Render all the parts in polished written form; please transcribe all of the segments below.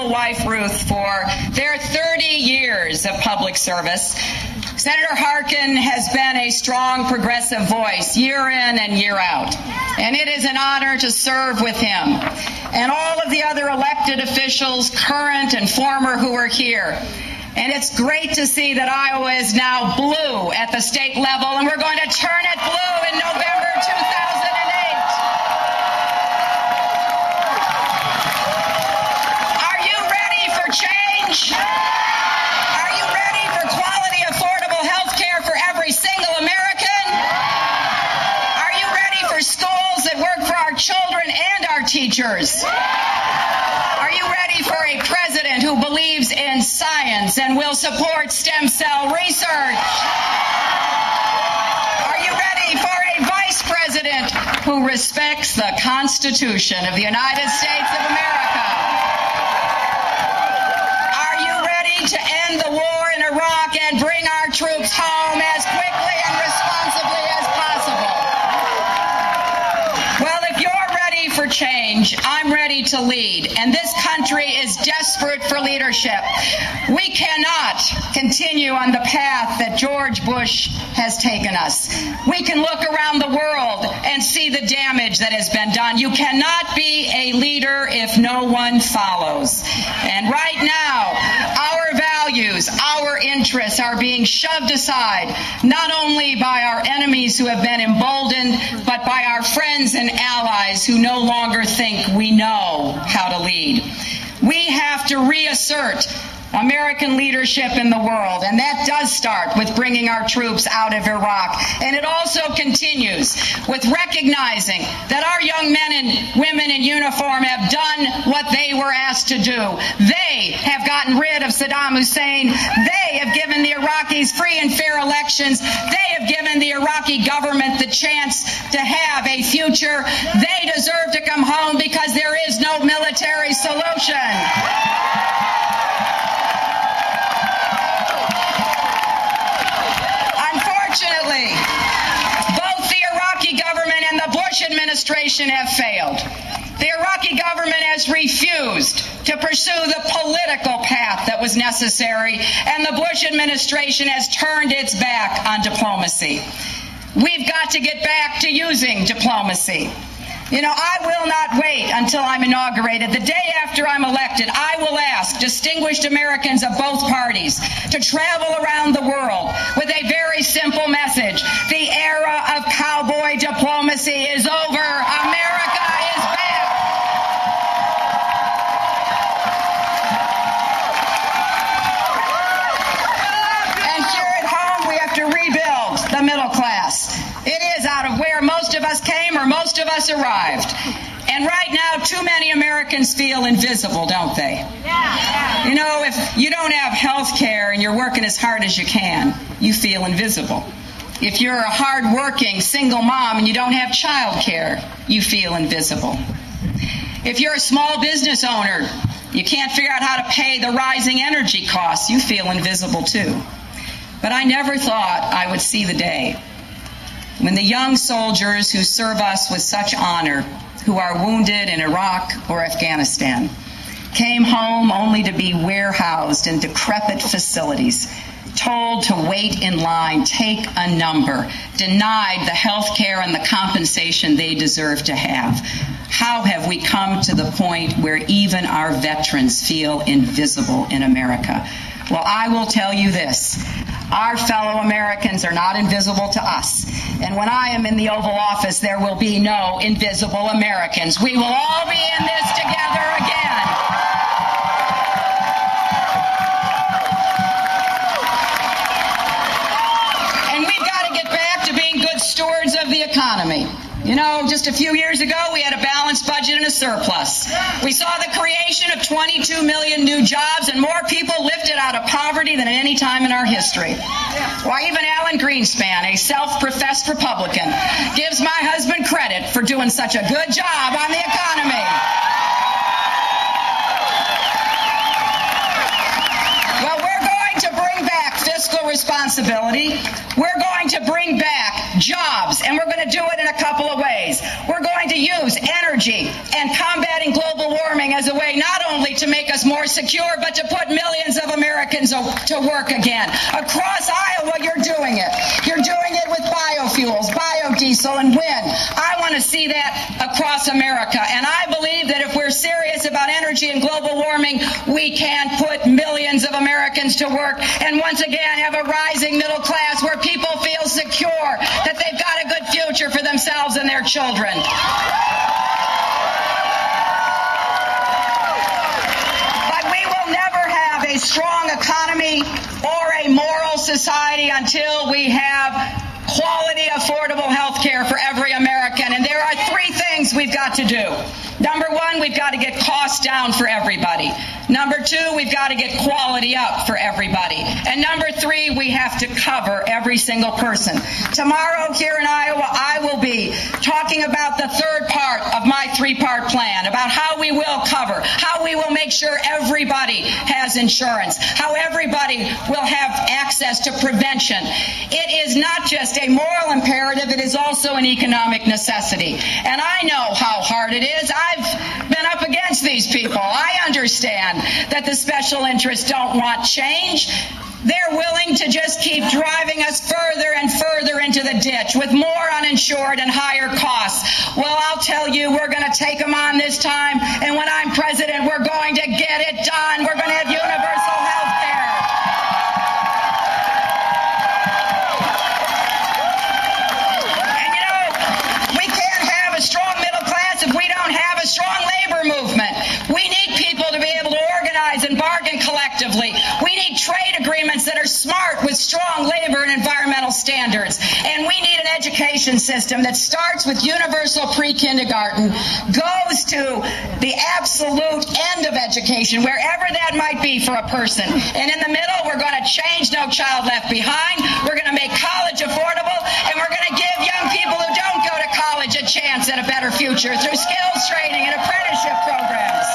wife Ruth for their 30 years of public service. Senator Harkin has been a strong progressive voice year in and year out, and it is an honor to serve with him and all of the other elected officials, current and former, who are here. And it's great to see that Iowa is now blue at the state level, and we're going to turn it blue in November 2008. Are you ready for change? Are you ready for quality, affordable health care for every single American? Are you ready for schools that work for our children and our teachers? Are you ready for a president who believes in science and will support stem cell research? Are you ready for a vice president who respects the Constitution of the United States of America? Are you ready to end the war in Iraq and bring our troops home as quickly and responsibly as possible? Well, if you're ready for change, I'm ready to lead, and this country is desperate for leadership. We cannot continue on the path that George Bush has taken us. We can look around the world and see the damage that has been done. You cannot be a leader if no one follows. And right now, our values, our interests are being shoved aside, not only by our enemies who have been emboldened, but by our friends and allies who no longer think we know how to lead. We have to reassert American leadership in the world, and that does start with bringing our troops out of Iraq. And it also continues with recognizing that our young men and women in uniform have done what they were asked to do. They have gotten rid of Saddam Hussein. They have given the Iraqis free and fair elections. They have given the Iraqi government the chance to have a future. They deserve to come home because there is no military solution. Unfortunately, both the Iraqi government and the Bush administration have failed. The Iraqi government has refused to pursue the political path that was necessary, and the Bush administration has turned its back on diplomacy. We've got to get back to using diplomacy. You know, I will not wait until I'm inaugurated. The day after I'm elected, I will ask distinguished Americans of both parties to travel around the world with a very simple message. The era of cowboy diplomacy is over. America is back. And here at home, we have to rebuild the middle class. It is out of where most of us came or most of us arrived. And right now, too many Americans feel invisible, don't they? Yeah. You know, if you don't have health care and you're working as hard as you can, you feel invisible. If you're a hard-working single mom and you don't have child care, you feel invisible. If you're a small business owner, you can't figure out how to pay the rising energy costs, you feel invisible too. But I never thought I would see the day when the young soldiers who serve us with such honor, who are wounded in Iraq or Afghanistan, came home only to be warehoused in decrepit facilities, told to wait in line, take a number, denied the health care and the compensation they deserve to have. How have we come to the point where even our veterans feel invisible in America? Well, I will tell you this. Our fellow Americans are not invisible to us. And when I am in the Oval Office, there will be no invisible Americans. We will all be in this together again. And we've got to get back to being good stewards of the economy. You know, just a few years ago, we had a balanced budget and a surplus. We saw the creation of 22 million new jobs and more people lifted out of poverty than at any time in our history. Why, even Alan Greenspan, a self-professed Republican, gives my husband credit for doing such a good job on the economy. Well, we're going to bring back fiscal responsibility. We're going to bring back jobs, and we're going to do it in a couple of ways. We're going to use energy and combating global warming warming as a way not only to make us more secure, but to put millions of Americans to work again. Across Iowa, you're doing it. You're doing it with biofuels, biodiesel, and wind. I want to see that across America. And I believe that if we're serious about energy and global warming, we can put millions of Americans to work and once again have a rising middle class where people feel secure that they've got a good future for themselves and their children. But we will never have a strong economy or a moral society until we have quality, affordable health care for every American. And there are three things we've got to do. Number one, we've got to get costs down for everybody. Number two, we've got to get quality up for everybody. And number three, we have to cover every single person. Tomorrow here in Iowa, I will be talking about the third part of my three-part plan, about how we will cover, how we will make sure everybody has insurance, how everybody will have access to prevention. It is not just a moral imperative, it is also an economic necessity. And I know how hard it is. I've been up against these people. I understand that the special interests don't want change. They're willing to just keep driving us further and further into the ditch with more uninsured and higher costs. Well, I'll tell you, we're going to take them on this time, and when I'm president, we're going to get it done. We're going to have universal health care. And you know, we can't have a strong middle class if we don't have a strong labor movement. We need people to be able to organize and bargain collectively. We need trade agreements that are smart with strong labor and environmental standards. And we need an education system that starts with universal pre-kindergarten, goes to the absolute end of education, wherever that might be for a person. And in the middle, we're going to change No Child Left Behind. We're going to make college affordable, and we're going to give young people who don't go to college a chance at a better future through skills training and apprenticeship programs.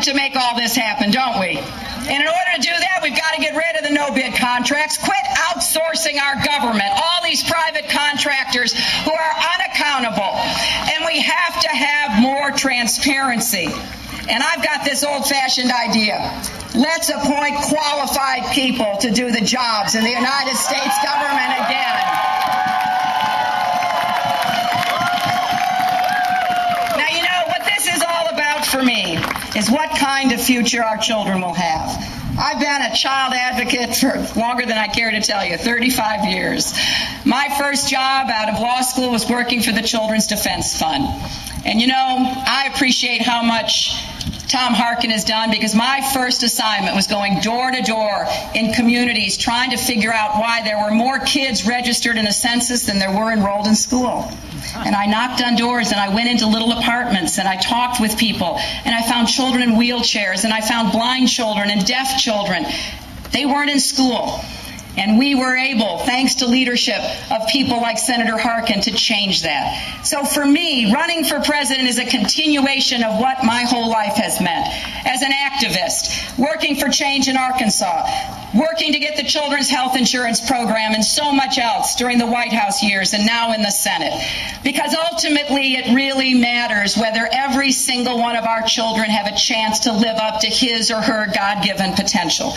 To make all this happen, don't we? And in order to do that, we've got to get rid of the no-bid contracts, quit outsourcing our government, all these private contractors who are unaccountable, and we have to have more transparency. And I've got this old-fashioned idea. Let's appoint qualified people to do the jobs in the United States government again. For me is what kind of future our children will have. I've been a child advocate for longer than I care to tell you, 35 years. My first job out of law school was working for the Children's Defense Fund. And you know, I appreciate how much Tom Harkin has done, because my first assignment was going door to door in communities trying to figure out why there were more kids registered in the census than there were enrolled in school. And I knocked on doors, and I went into little apartments, and I talked with people, and I found children in wheelchairs, and I found blind children and deaf children. They weren't in school. And we were able, thanks to leadership of people like Senator Harkin, to change that. So for me, running for president is a continuation of what my whole life has meant. As an activist, working for change in Arkansas, working to get the Children's Health Insurance Program and so much else during the White House years and now in the Senate. Because ultimately it really matters whether every single one of our children have a chance to live up to his or her God-given potential.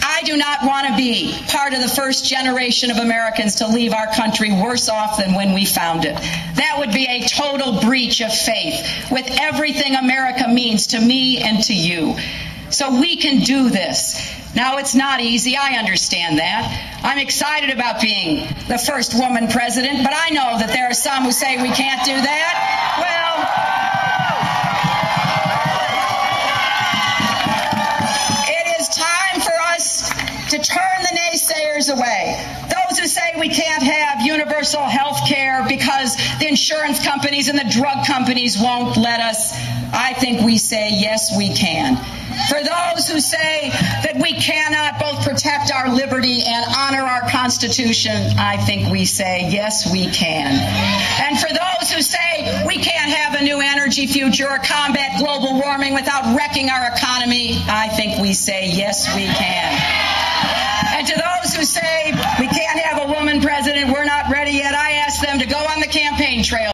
I do not want to be part of the first generation of Americans to leave our country worse off than when we found it. That would be a total breach of faith with everything America means to me and to you. So we can do this. Now, it's not easy. I understand that. I'm excited about being the first woman president, but I know that there are some who say we can't do that. Well, to turn the naysayers away. Those who say we can't have universal health care because the insurance companies and the drug companies won't let us, I think we say yes, we can. For those who say that we cannot both protect our liberty and honor our Constitution, I think we say yes, we can. And for those who say we can't have a new energy future or combat global warming without wrecking our economy, I think we say yes, we can. And to those who say we can't have a woman president, we're not